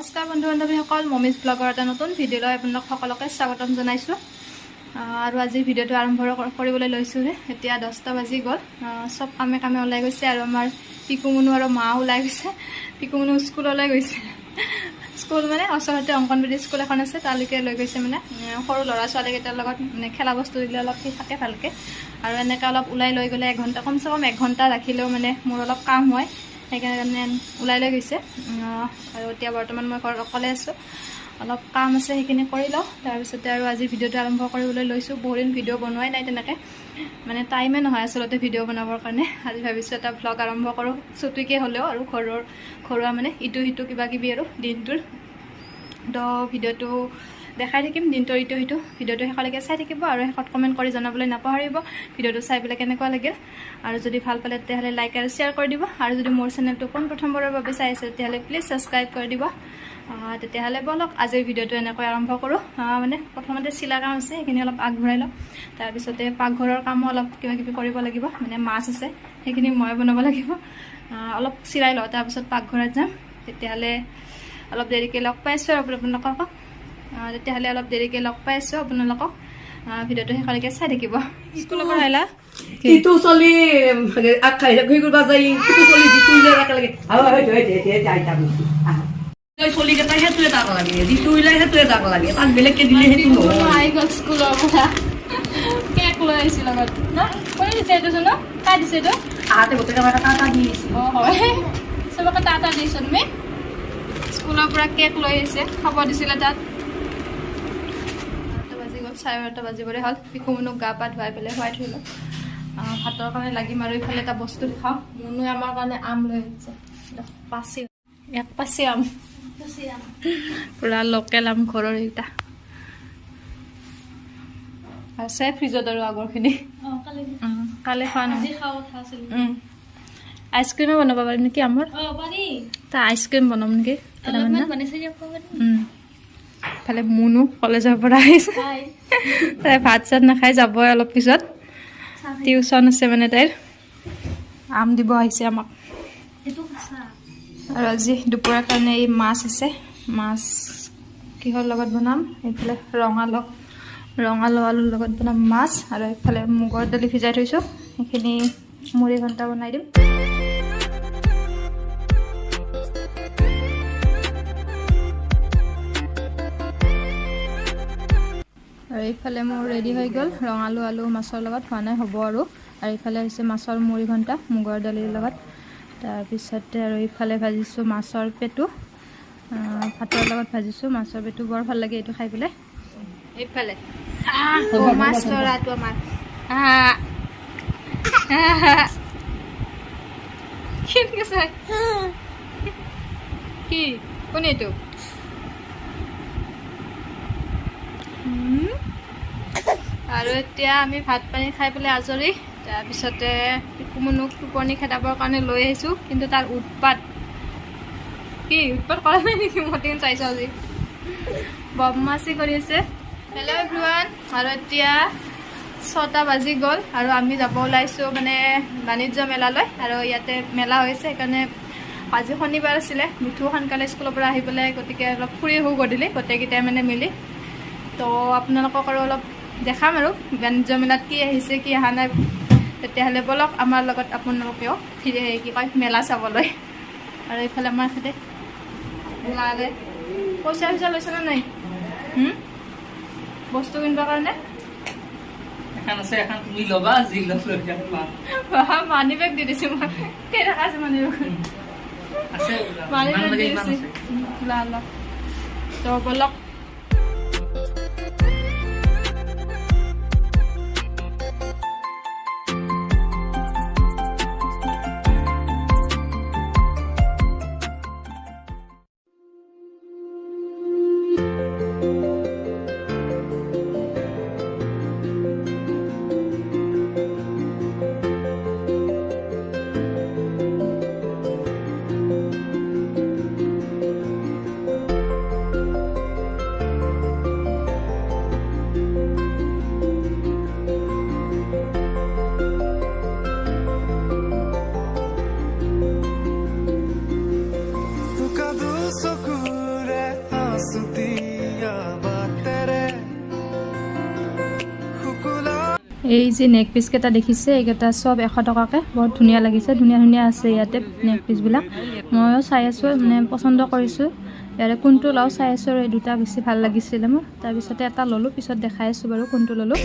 নমস্কাৰ বন্ধু বান্ধৱীসকল, মমিজ ব্লগৰ এটা নতুন ভিডিঅ'লৈ আপোনালোক সকলোকে স্বাগতম জনাইছোঁ। আৰু আজি ভিডিঅ'টো আৰম্ভ কৰিবলৈ লৈছোঁহে। এতিয়া 10টা বাজি গ'ল, চব কামে কামে ওলাই গৈছে আৰু আমাৰ পিকুমুনু আৰু মা ওলাই গৈছে। পিকুমুনু স্কুললৈ গৈছে। স্কুল মানে ওচৰতে অংগনবাড়ী স্কুল এখন আছে, তালৈকে লৈ গৈছে। মানে সৰু ল'ৰা ছোৱালীকেইটাৰ লগত মানে খেলা বস্তু দিলে অলপ সি থাকে ভালকৈ। আৰু এনেকৈ অলপ ওলাই লৈ গ'লে এঘণ্টা, কমচে কম 1 ঘণ্টা ৰাখিলেও মানে মোৰ অলপ কাম হয়, সেইকাৰণে ওলাই লৈ গৈছে। আৰু এতিয়া বৰ্তমান মই ঘৰত অকলে আছোঁ, অলপ কাম আছে সেইখিনি কৰি লওঁ। তাৰপিছতে আৰু আজি ভিডিঅ'টো আৰম্ভ কৰিবলৈ লৈছোঁ। বহুদিন ভিডিঅ' বনোৱাই নাই তেনেকৈ, মানে টাইমে নহয় আচলতে ভিডিঅ' বনাবৰ কাৰণে। আজি ভাবিছোঁ এটা ভ্লগ আৰম্ভ কৰোঁ, চুটিকৈ হ'লেও, আৰু ঘৰুৱা মানে ইটো সিটো কিবা কিবি আৰু দিনটোৰ। তো ভিডিঅ'টো দেখাই থাকিম দিনটোৰ ইটো সিটো। ভিডিঅ'টো শেষলৈকে চাই থাকিব আৰু শেষত কমেণ্ট কৰি জনাবলৈ নাপাহৰিব ভিডিঅ'টো চাই পেলাই কেনেকুৱা লাগিল। আৰু যদি ভাল পালে তেতিয়াহ'লে লাইক আৰু শ্বেয়াৰ কৰি দিব। আৰু যদি মোৰ চেনেলটো পোনপ্ৰথমবাৰৰ বাবে চাই আছে তেতিয়াহ'লে প্লিজ ছাবস্ক্ৰাইব কৰি দিব। তেতিয়াহ'লে ব'লক আজিৰ ভিডিঅ'টো এনেকৈ আৰম্ভ কৰোঁ। মানে প্ৰথমতে চিলা কাম আছে, সেইখিনি অলপ আগবঢ়াই লওঁ। তাৰপিছতে পাকঘৰৰ কামো অলপ কিবা কিবি কৰিব লাগিব, মানে মাছ আছে সেইখিনি মই বনাব লাগিব। অলপ চিলাই লওঁ, তাৰপিছত পাকঘৰত যাম। তেতিয়াহ'লে অলপ দেৰিকৈ লগ পাইছোঁ আৰু আপোনালোকক। তেতিয়াহ'লে অলপ দেৰিকৈ লগ পাইছোঁ আপোনালোকক। ভিডিঅ'টো শেষলৈকে চাই থাকিব। স্কুলৰ পৰা আহিলা? ইটো চলি আখাই ঘুই করবা যাই ইটো চলি দিতুইলে রাখা লাগে যাইতাম ওই চলি কেটা হেতুয়ে টাকা লাগে দিতুইলে হেতুয়ে টাকা লাগে তাক বেলেগকে দিলে হেতু নহয় আহি গ'ল স্কুলৰ পৰা, কেক লৈ আহিছিল লগত ন? কোনে দিছে এইটো চোন? কাই দিছে এইটো? আহাতে গোটেই টাকা টাকা দিয়েছি অঁ হয়, চবকে টাটা দিছোঁ তুমি। স্কুলৰ পৰা কেক লৈ আহিছে, খাব দিছিলে তাত। 12টা বাজি গ'ল, 12:30 বাজিবৰে হ'ল। পিকুমুনুক গা পা ধুৱাই পেলাই শুৱাই থৈ লওঁ। ভাতৰ কাৰণে লাগিম। আৰু ইফালে এটা বস্তু দেখাওঁ, মুনুৱে আমাৰ কাৰণে আম লৈ আহিছে। পাচি আম, পুৰা লোকেল আম, ঘৰৰ এইটা আছে ফ্ৰিজত। আৰু আগৰখিনি কালি খোৱা নহয়। আইচক্ৰীমে বনাব পাৰিম নেকি আমৰ? তা আইচক্ৰীম বনাম নেকি? ইফালে মুনু কলেজৰ পৰা আহিছে, তাই ভাত চাত নাখাই যাবই অলপ পিছত। টিউচন আছে মানে তাইৰ। আম দিব আহিছে আমাক। আৰু আজি দুপৰীয়াৰ কাৰণে এই মাছ আছে। মাছ কিহৰ লগত বনাম? এইফালে ৰঙালাও আলুৰ লগত বনাম মাছ। আৰু এইফালে মুগৰ দালি ভিজাই থৈছোঁ, সেইখিনি মুড়ি ঘণ্টা বনাই দিম। আৰু এইফালে মোৰ ৰেডি হৈ গ'ল ৰঙালাও আলু মাছৰ লগত, হোৱা নাই, হ'ব আৰু। আৰু এইফালে হৈছে মাছৰ মুড়ি ঘণ্টা মুগৰ দালিৰ লগত। তাৰপিছতে আৰু এইফালে ভাজিছোঁ মাছৰ পেটু, ভাতৰ লগত ভাজিছোঁ মাছৰ পেটু। বৰ ভাল লাগে এইটো খাই পেলাই। এইফালে মাছ ল'ৰাটো আমাৰ কি কোন এইটো? আৰু এতিয়া আমি ভাত পানী খাই পেলাই আজৰি। তাৰপিছতে পিকুমুনুক টোপনি খেদাবৰ কাৰণে লৈ আহিছোঁ, কিন্তু তাৰ উৎপাত কৰা নাই নেকি? মতে চাইছোঁ আজি বদমাচি কৰি আছে। Hello' everyone. আৰু এতিয়া 6টা বাজি গ'ল আৰু আমি যাব ওলাইছোঁ মানে বাণিজ্য মেলালৈ। আৰু ইয়াতে মেলা হৈছে, সেইকাৰণে আজি শনিবাৰ আছিলে। মিঠু সোনকালে স্কুলৰ পৰা আহি পেলাই, গতিকে অলপ ফুৰি আহোঁ গধূলি গোটেইকেইটাই মানে মিলি। তো আপোনালোকক আৰু অলপ দেখাম আৰু বাণিজ্য মেলাত কি আহিছে কি অহা নাই। তেতিয়াহ'লে ব'লক আমাৰ লগত আপোনালোকেও কি কয় মেলা চাবলৈ। আৰু এইফালে আমাৰ সৈতে ওলালে পইচা লৈছেনে নাই বস্তু কিনিবৰ কাৰণে? মানি বেগ দি দিছোঁ মই। কেইটকা আছে মানি বেগ? মানি বেগ দি দিছোঁ। তো ব'লক। এই যে নেক পিচকেইটা দেখিছে এইকেইটা চব 100 টকাকৈ বহুত ধুনীয়া লাগিছে ধুনীয়া ধুনীয়া আছে ইয়াতে নেক পিচবিলাক ময়ো চাই আছোঁ মানে পচন্দ কৰিছোঁ ইয়াৰে কোনটো লওঁ চাই আছোঁ আৰু এই দুটা বেছি ভাল লাগিছিলে মোৰ তাৰপিছতে এটা ল'লোঁ পিছত দেখাই আছোঁ বাৰু কোনটো ল'লোঁ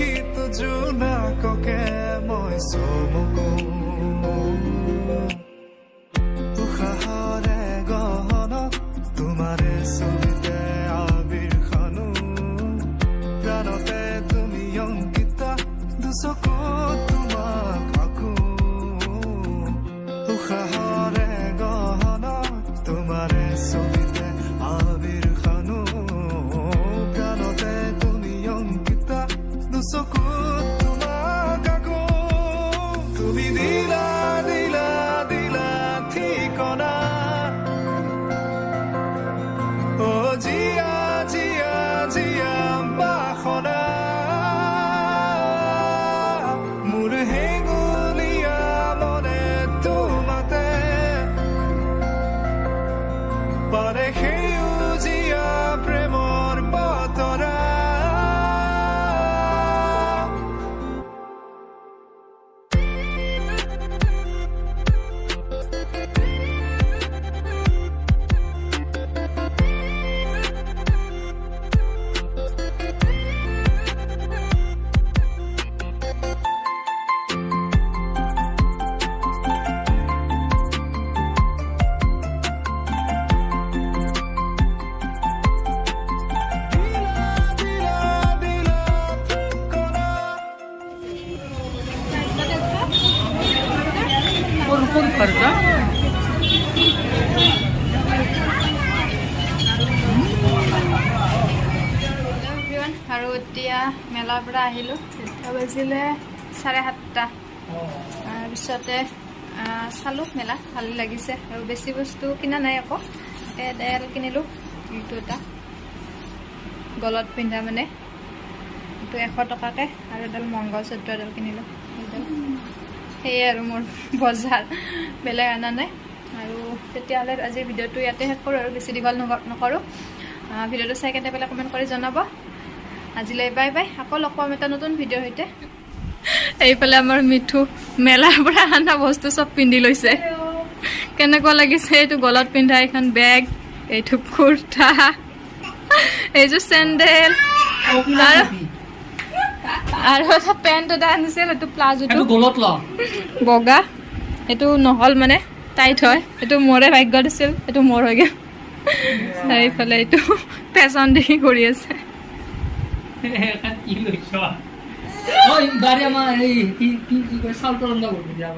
আৰু এতিয়া মেলাৰ পৰা আহিলোঁ এতিয়া বাজিলে 7:30 তাৰপিছতে চালোঁ মেলা ভালেই লাগিছে আৰু বেছি বস্তু কিনা নাই আকৌ এডাল কিনিলোঁ এইটো এটা গলত পিন্ধা মানে এইটো 100 টকাকৈ আৰু এডাল মংগলসূত্ৰ এডাল কিনিলোঁ এইডাল সেয়ে আৰু মোৰ বজাৰ বেলেগ অনা নাই আৰু তেতিয়াহ'লে আজিৰ ভিডিঅ'টো ইয়াতে শেষ কৰোঁ আৰু বেছি দীঘল নকৰোঁ ভিডিঅ'টো চাই কেনে পেলাই কমেণ্ট কৰি জনাব আজিলৈ বাই বাই আকৌ লগ পাম এটা নতুন ভিডিঅ'ৰ সৈতে এইফালে আমাৰ মিঠু মেলাৰ পৰা অনা বস্তু চব পিন্ধি লৈছে কেনেকুৱা লাগিছে এইটো গলত পিন্ধা এখন বেগ এইটো কুৰ্তা এইযোৰ চেণ্ডেল আৰু এটা পেণ্ট এটা আনিছিল এইটো প্লাজোটো বগা এইটো নহ'ল মানে টাইট হয় এইটো মোৰে ভাগ্য দিছিল এইটো মোৰ হৈ গ'ল এইফালে এইটো ফেশ্বন দেখি কৰি আছে কি লৈছ ঐ গাড়ী আমাৰ এই কি কয় চাউল তৰংগ কৰিব দিয়া